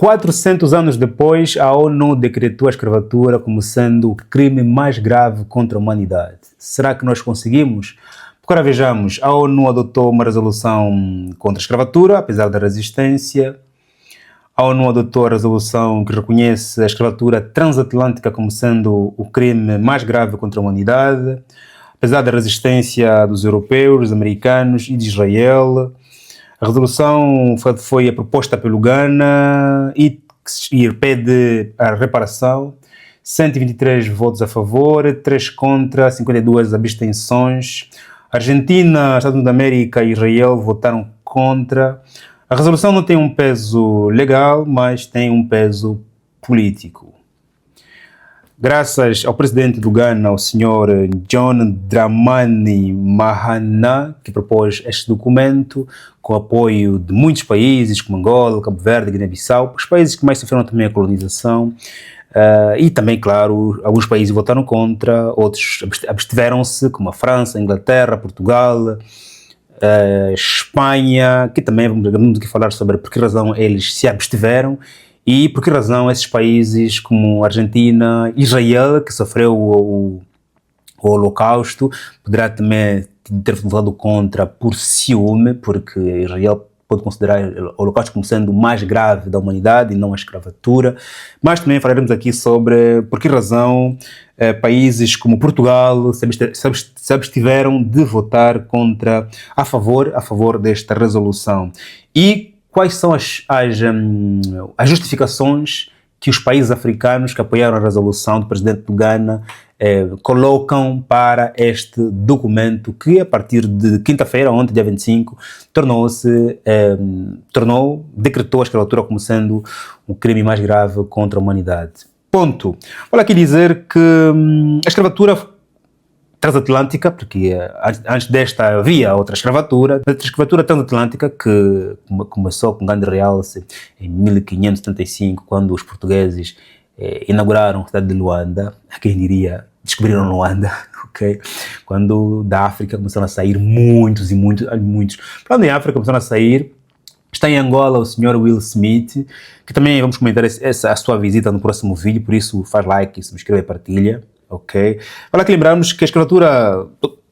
400 anos depois, a ONU decretou a escravatura como sendo o crime mais grave contra a humanidade. Será que nós conseguimos? Agora vejamos, a ONU adotou uma resolução contra a escravatura, apesar da resistência. A ONU adotou a resolução que reconhece a escravatura transatlântica como sendo o crime mais grave contra a humanidade, apesar da resistência dos europeus, dos americanos e de Israel. A resolução foi proposta pelo Ghana e pede a reparação. 123 votos a favor, 3 contra, 52 abstenções. Argentina, Estados Unidos da América e Israel votaram contra. A resolução não tem um peso legal, mas tem um peso político. Graças ao presidente do Ghana, o senhor John Dramani Mahama, que propôs este documento, com apoio de muitos países, como Angola, Cabo Verde, Guiné-Bissau, os países que mais sofreram também a colonização, e também, claro, alguns países votaram contra, outros abstiveram-se, como a França, a Inglaterra, Portugal, Espanha, que também vamos aqui falar sobre por que razão eles se abstiveram e por que razão esses países como Argentina, Israel, que sofreu o Holocausto, poderá também ter votado contra por ciúme, porque Israel pode considerar o Holocausto como sendo o mais grave da humanidade e não a escravatura. Mas também falaremos aqui sobre por que razão países como Portugal se abstiveram de votar a favor desta resolução. E quais são as justificações que os países africanos que apoiaram a resolução do presidente do Ghana colocam para este documento que, a partir de quinta-feira, ontem, dia 25, decretou a escravatura como sendo o crime mais grave contra a humanidade. Ponto. Vou aqui dizer que a escravatura transatlântica, porque antes desta havia outra escravatura, a escravatura transatlântica que começou com grande realce em 1575, quando os portugueses inauguraram a cidade de Luanda, quem diria, descobriram Luanda, ok? Quando da África começaram a sair muitos. Falando em África, começaram a sair. Está em Angola o Sr. Will Smith, que também vamos comentar a sua visita no próximo vídeo, por isso faz like, subscreve e partilha, ok? Para que lembrarmos que a escravatura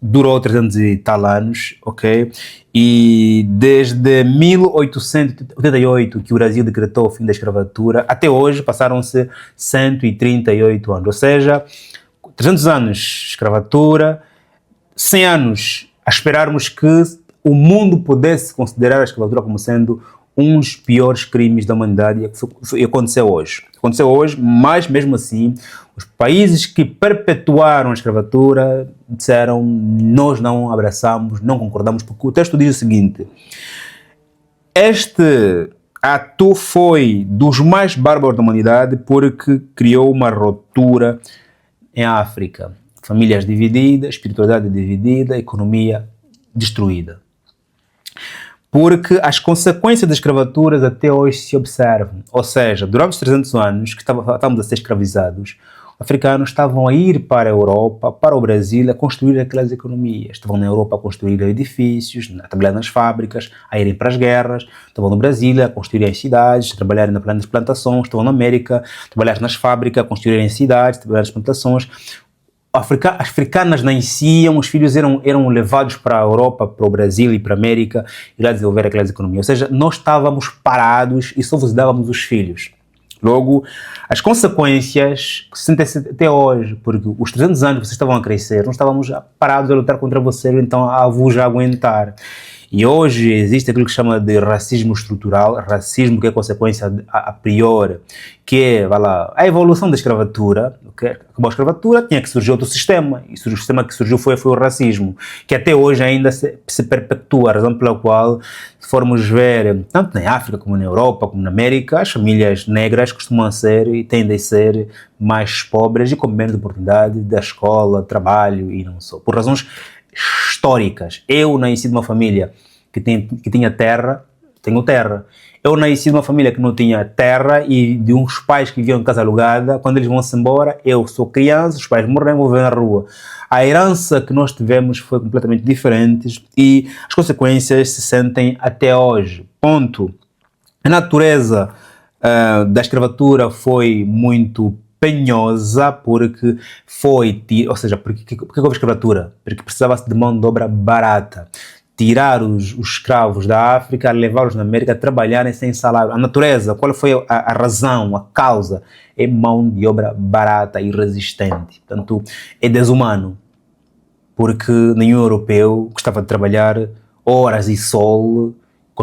durou 300 e tal anos, ok? E desde 1888, que o Brasil decretou o fim da escravatura, até hoje passaram-se 138 anos, ou seja, 300 anos de escravatura, 100 anos a esperarmos que o mundo pudesse considerar a escravatura como sendo um dos piores crimes da humanidade, e aconteceu hoje. Aconteceu hoje, mas mesmo assim, os países que perpetuaram a escravatura disseram: nós não abraçamos, não concordamos, porque o texto diz o seguinte: este ato foi dos mais bárbaros da humanidade porque criou uma ruptura em África. Famílias divididas, espiritualidade dividida, economia destruída. Porque as consequências das escravaturas até hoje se observam. Ou seja, durante os 300 anos que estávamos a ser escravizados, os africanos estavam a ir para a Europa, para o Brasil, a construir aquelas economias. Estavam na Europa a construir edifícios, a trabalhar nas fábricas, a irem para as guerras. Estavam no Brasil a construir as cidades, a trabalhar nas plantações. Estavam na América a trabalhar nas fábricas, a construir as cidades, a trabalhar nas plantações. As africanas nasciam, os filhos eram levados para a Europa, para o Brasil e para a América e lá desenvolver aquelas economias. Ou seja, nós estávamos parados e só vos dávamos os filhos. Logo, as consequências que se sentem até hoje, porque os 300 anos que vocês estavam a crescer, nós estávamos parados a lutar contra vocês, então a vos aguentar. E hoje existe aquilo que se chama de racismo estrutural, racismo que é consequência a priori, que é, a evolução da escravatura. Okay? Acabou a escravatura, tinha que surgir outro sistema, e o sistema que surgiu foi o racismo, que até hoje ainda se perpetua, a razão pela qual, se formos ver, tanto na África como na Europa, como na América, as famílias negras costumam ser e tendem a ser mais pobres e com menos oportunidade da escola, trabalho e não só, por razões históricas. Eu nasci de uma família que tinha terra, tenho terra. Eu nasci de uma família que não tinha terra e de uns pais que viviam em casa alugada. Quando eles vão-se embora, eu sou criança, os pais morreram, vou viver na rua. A herança que nós tivemos foi completamente diferente e as consequências se sentem até hoje. Ponto. A natureza da escravatura foi muito penhosa, porque ou seja, porque houve escravatura? Porque precisava-se de mão de obra barata. Tirar os escravos da África, levá-los na América, trabalharem sem salário. A natureza, qual foi a razão, a causa? É mão de obra barata e resistente. Portanto, é desumano, porque nenhum europeu gostava de trabalhar horas e sol,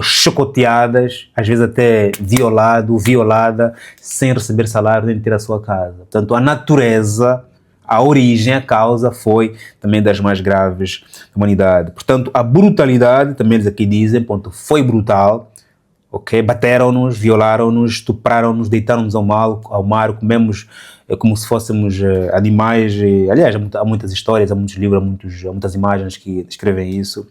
chocoteadas, às vezes até violada, sem receber salário nem ter a sua casa. Portanto, a natureza, a origem, a causa foi também das mais graves da humanidade. Portanto, a brutalidade, também eles aqui dizem, ponto, foi brutal, ok? Bateram-nos, violaram-nos, estupraram-nos, deitaram-nos ao mar, comemos como se fôssemos animais. Aliás, há muitas histórias, há muitos livros, há muitas imagens que descrevem isso.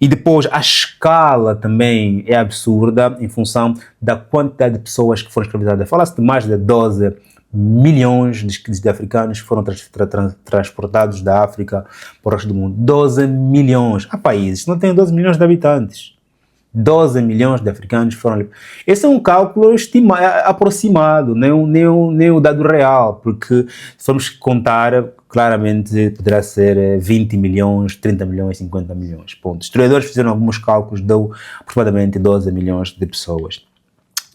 E depois a escala também é absurda em função da quantidade de pessoas que foram escravizadas. Fala-se de mais de 12 milhões de africanos que foram transportados da África para o resto do mundo. 12 milhões. Há países que não têm 12 milhões de habitantes. 12 milhões de africanos foram... Esse é um cálculo aproximado, nem o dado real, porque se formos contar, claramente poderá ser 20 milhões, 30 milhões, 50 milhões. Ponto. Historiadores fizeram alguns cálculos, deu aproximadamente 12 milhões de pessoas.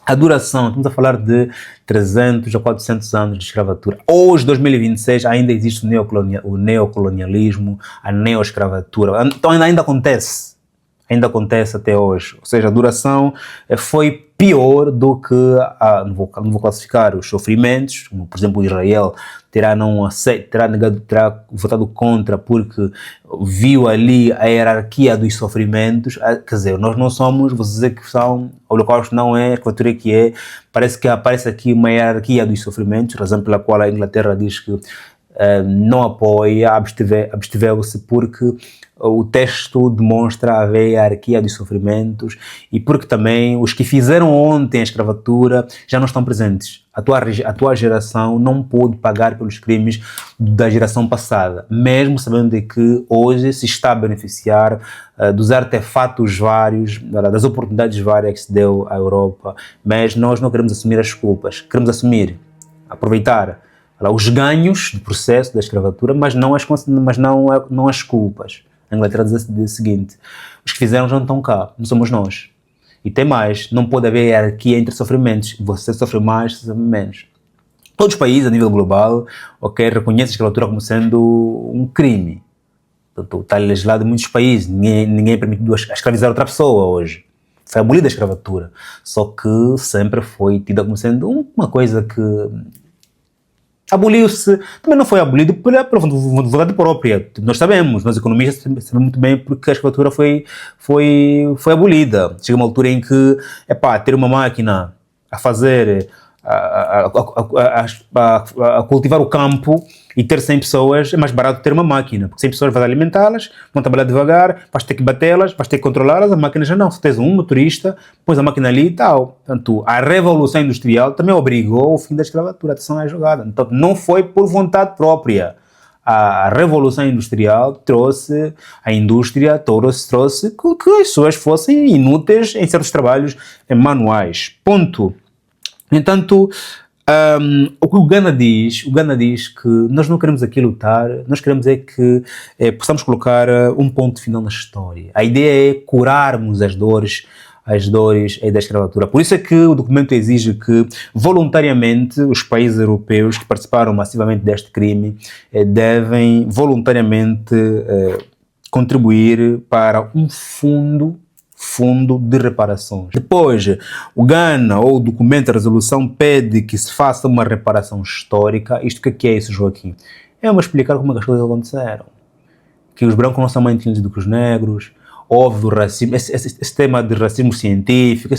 A duração, estamos a falar de 300 a 400 anos de escravatura. Hoje, 2026, ainda existe o neocolonialismo, a neoescravatura. Então ainda acontece. Ainda acontece até hoje. Ou seja, a duração foi pior do que, não vou classificar os sofrimentos, como por exemplo Israel terá votado contra porque viu ali a hierarquia dos sofrimentos. Quer dizer, nós não somos, vou dizer que são, o Holocausto não é, a escravatura que é, parece que aparece aqui uma hierarquia dos sofrimentos, razão pela qual a Inglaterra diz que não apoia, absteveu-se porque o texto demonstra a hierarquia dos sofrimentos e porque também os que fizeram ontem a escravatura já não estão presentes. A tua geração não pôde pagar pelos crimes da geração passada, mesmo sabendo de que hoje se está a beneficiar dos artefatos vários, das oportunidades várias que se deu à Europa, mas nós não queremos assumir as culpas, queremos aproveitar os ganhos do processo da escravatura, mas não as culpas. A Inglaterra diz o seguinte: os que fizeram já não estão cá, não somos nós. E tem mais, não pode haver hierarquia entre sofrimentos. Você sofre mais, você sofre menos. Todos os países, a nível global, reconhecem a escravatura como sendo um crime. Portanto, está legislado em muitos países. Ninguém é permitido escravizar outra pessoa hoje. Foi abolida a escravatura. Só que sempre foi tida como sendo uma coisa que... aboliu-se, também não foi abolido por vontade própria. Nós sabemos, nós economistas sabemos muito bem porque a escravatura foi abolida. Chega uma altura em que, ter uma máquina a fazer, a cultivar o campo e ter 100 pessoas, é mais barato ter uma máquina, porque 100 pessoas vais alimentá-las, vão trabalhar devagar, vais ter que batê-las, vais ter que controlá-las, a máquina já não. Se tens um motorista, pões a máquina ali e tal. Portanto, a Revolução Industrial também obrigou o fim da escravatura, atenção à jogada. Então, não foi por vontade própria. A Revolução Industrial trouxe, a indústria trouxe que as pessoas fossem inúteis em certos trabalhos manuais. Ponto. No entanto, o que o Gana diz que nós não queremos aqui lutar, nós queremos é que possamos colocar um ponto final na história. A ideia é curarmos as dores da escravatura. Por isso é que o documento exige que, voluntariamente, os países europeus que participaram massivamente deste crime devem voluntariamente contribuir para um fundo de reparações. Depois, o Gana, ou o documento de resolução, pede que se faça uma reparação histórica. Isto que é isso, Joaquim? É uma explicar como é que as coisas aconteceram. Que os brancos não são mais inteligentes do que os negros, houve o racismo, esse tema de racismo científico,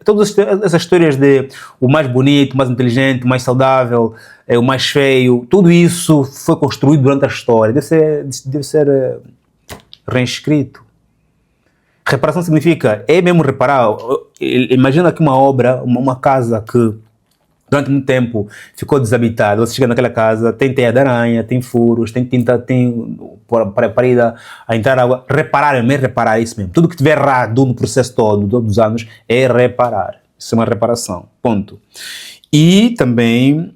todas essas histórias de o mais bonito, o mais inteligente, o mais saudável, o mais feio, tudo isso foi construído durante a história, deve ser reescrito. Reparação significa, é mesmo reparar. Imagina aqui uma obra, uma casa que durante muito tempo ficou desabitada. Você chega naquela casa, tem teia de aranha, tem furos, tem tinta, tem parede a entrar água. Reparar é mesmo reparar isso mesmo. Tudo que tiver errado no processo todo, todos os anos, é reparar. Isso é uma reparação, ponto. E também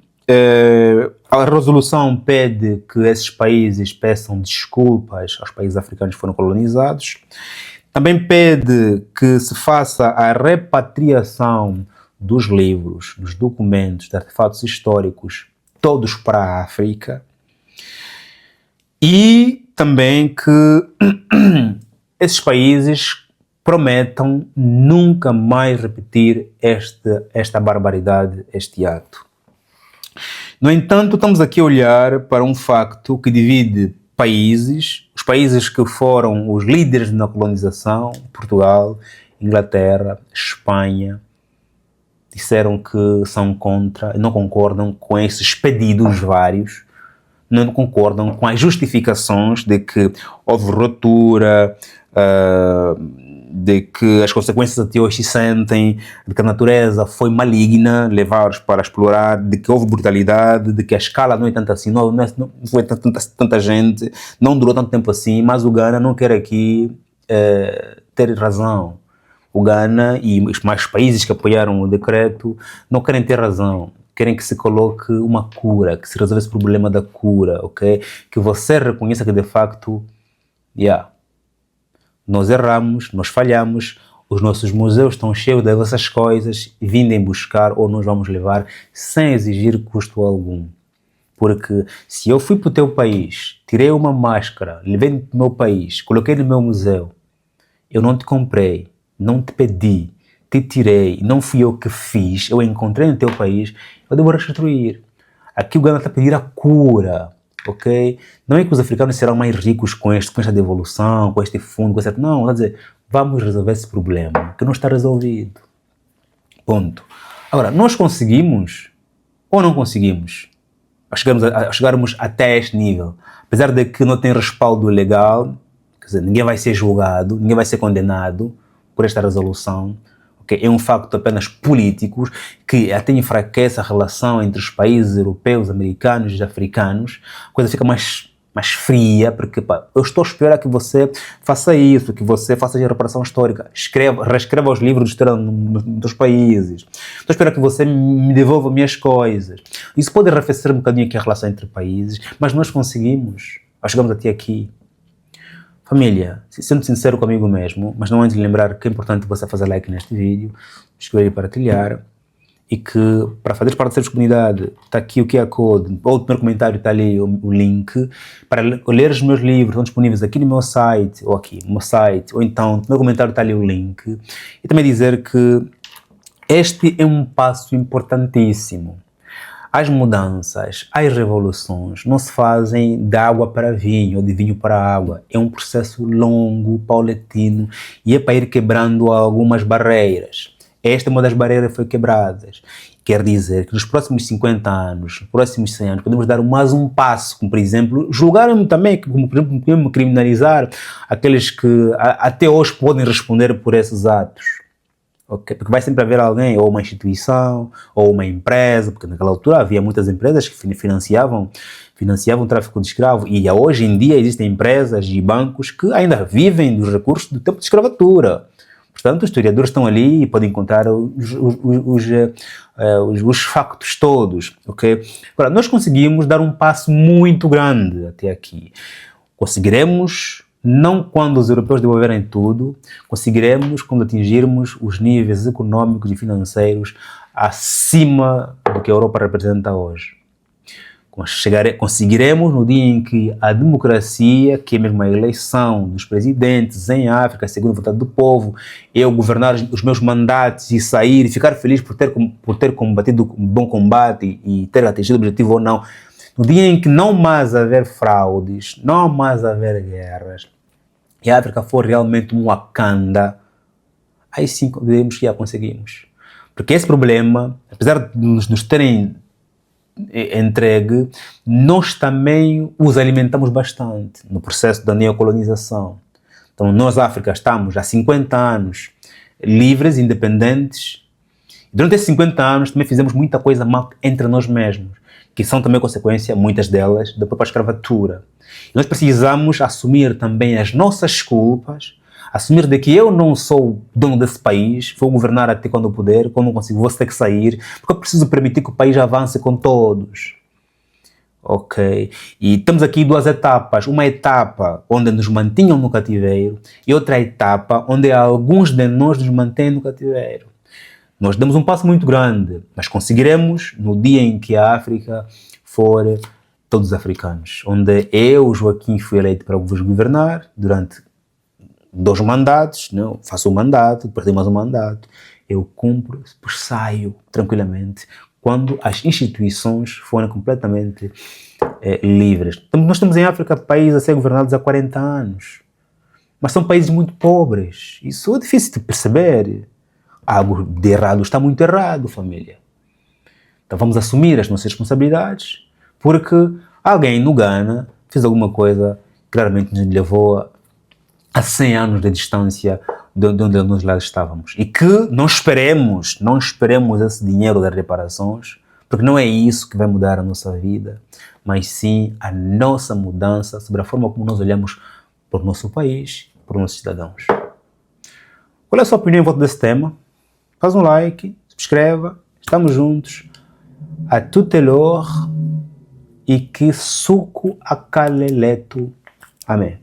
a resolução pede que esses países peçam desculpas aos países africanos que foram colonizados. Também pede que se faça a repatriação dos livros, dos documentos, de artefatos históricos, todos para a África. E também que esses países prometam nunca mais repetir esta barbaridade, este ato. No entanto, estamos aqui a olhar para um facto que divide países, os países que foram os líderes na colonização, Portugal, Inglaterra, Espanha, disseram que são contra, não concordam com esses pedidos vários, não concordam com as justificações de que houve ruptura, de que as consequências até hoje se sentem, de que a natureza foi maligna, levar-os para explorar, de que houve brutalidade, de que a escala não é tanto assim, não foi tanta gente, não durou tanto tempo assim, mas o Ghana não quer aqui ter razão. O Ghana e os mais países que apoiaram o decreto não querem ter razão. Querem que se coloque uma cura, que se resolva esse problema da cura, ok? Que você reconheça que de facto, nós erramos, nós falhamos, os nossos museus estão cheios dessas coisas, vindem buscar ou nós vamos levar sem exigir custo algum. Porque se eu fui para o teu país, tirei uma máscara, levei no meu país, coloquei no meu museu, eu não te comprei, não te pedi, te tirei, não fui eu que fiz, eu encontrei no teu país, eu devo restituir. Aqui o Ghana está a pedir a cura, ok? Não é que os africanos serão mais ricos com esta devolução, com este fundo, com esse... Não, está a dizer, vamos resolver esse problema, que não está resolvido. Ponto. Agora, nós conseguimos ou não conseguimos chegarmos até este nível? Apesar de que não tem respaldo legal, quer dizer, ninguém vai ser julgado, ninguém vai ser condenado por esta resolução, okay? É um facto apenas político que até enfraquece a relação entre os países europeus, americanos e africanos. A coisa fica mais fria, porque eu estou a esperar que você faça isso, que você faça a reparação histórica, reescreva os livros de história dos países. Estou a esperar que você me devolva minhas coisas. Isso pode arrefecer um bocadinho aqui a relação entre países, mas nós conseguimos. Nós chegamos até aqui. Família, sendo sincero comigo mesmo, mas não antes de lembrar que é importante você fazer like neste vídeo, escolher e partilhar, e que para fazer parte dessa comunidade está aqui o QR Code, ou no primeiro comentário está ali o link, para ler os meus livros, estão disponíveis aqui no meu site, ou aqui no meu site, ou então no primeiro comentário está ali o link, e também dizer que este é um passo importantíssimo. As mudanças, as revoluções não se fazem de água para vinho ou de vinho para água. É um processo longo, paulatino e é para ir quebrando algumas barreiras. Esta é uma das barreiras que foi quebrada. Quer dizer que nos próximos 50 anos, nos próximos 100 anos, podemos dar mais um passo, como por exemplo, julgar também, como por exemplo, criminalizar aqueles que até hoje podem responder por esses atos. Okay? Porque vai sempre haver alguém, ou uma instituição, ou uma empresa, porque naquela altura havia muitas empresas que financiavam o tráfico de escravos, e hoje em dia existem empresas e bancos que ainda vivem dos recursos do tempo de escravatura. Portanto, os historiadores estão ali e podem contar os factos todos. Okay? Agora, nós conseguimos dar um passo muito grande até aqui. Conseguiremos... Não quando os europeus devolverem tudo, conseguiremos quando atingirmos os níveis econômicos e financeiros acima do que a Europa representa hoje. Conseguiremos no dia em que a democracia, que é mesmo a eleição dos presidentes em África, segundo a vontade do povo, eu governar os meus mandatos e sair e ficar feliz por ter combatido um bom combate e ter atingido o objetivo ou não. No dia em que não mais haver fraudes, não mais haver guerras, e a África for realmente um Wakanda, aí sim diremos que já conseguimos. Porque esse problema, apesar de nos terem entregue, nós também os alimentamos bastante no processo da neocolonização. Então nós, África, estamos há 50 anos livres, independentes. Durante esses 50 anos também fizemos muita coisa mal entre nós mesmos, que são também consequência, muitas delas, da própria escravatura. E nós precisamos assumir também as nossas culpas, Assumir de que eu não sou dono desse país, vou governar até quando eu puder, quando não consigo, vou ter que sair, porque eu preciso permitir que o país avance com todos. Ok? E temos aqui duas etapas. Uma etapa onde nos mantinham no cativeiro e outra etapa onde alguns de nós nos mantêm no cativeiro. Nós demos um passo muito grande, mas conseguiremos no dia em que a África for todos os africanos. Onde eu, Joaquim, fui eleito para vos governar durante 2 mandatos, não? Faço um mandato, depois tenho mais um mandato. Eu cumpro, depois saio tranquilamente quando as instituições forem completamente livres. Nós temos em África países a ser governados há 40 anos, mas são países muito pobres. Isso é difícil de perceber. Algo de errado está muito errado, família. Então vamos assumir as nossas responsabilidades, porque alguém no Ghana fez alguma coisa que claramente nos levou a 100 anos de distância de onde nós lá estávamos. E que não esperemos esse dinheiro das reparações, porque não é isso que vai mudar a nossa vida, mas sim a nossa mudança sobre a forma como nós olhamos para o nosso país, para os nossos cidadãos. Qual é a sua opinião em volta desse tema? Faz um like, subscreva, estamos juntos. A tutelor e que suco acaleleto. Amém.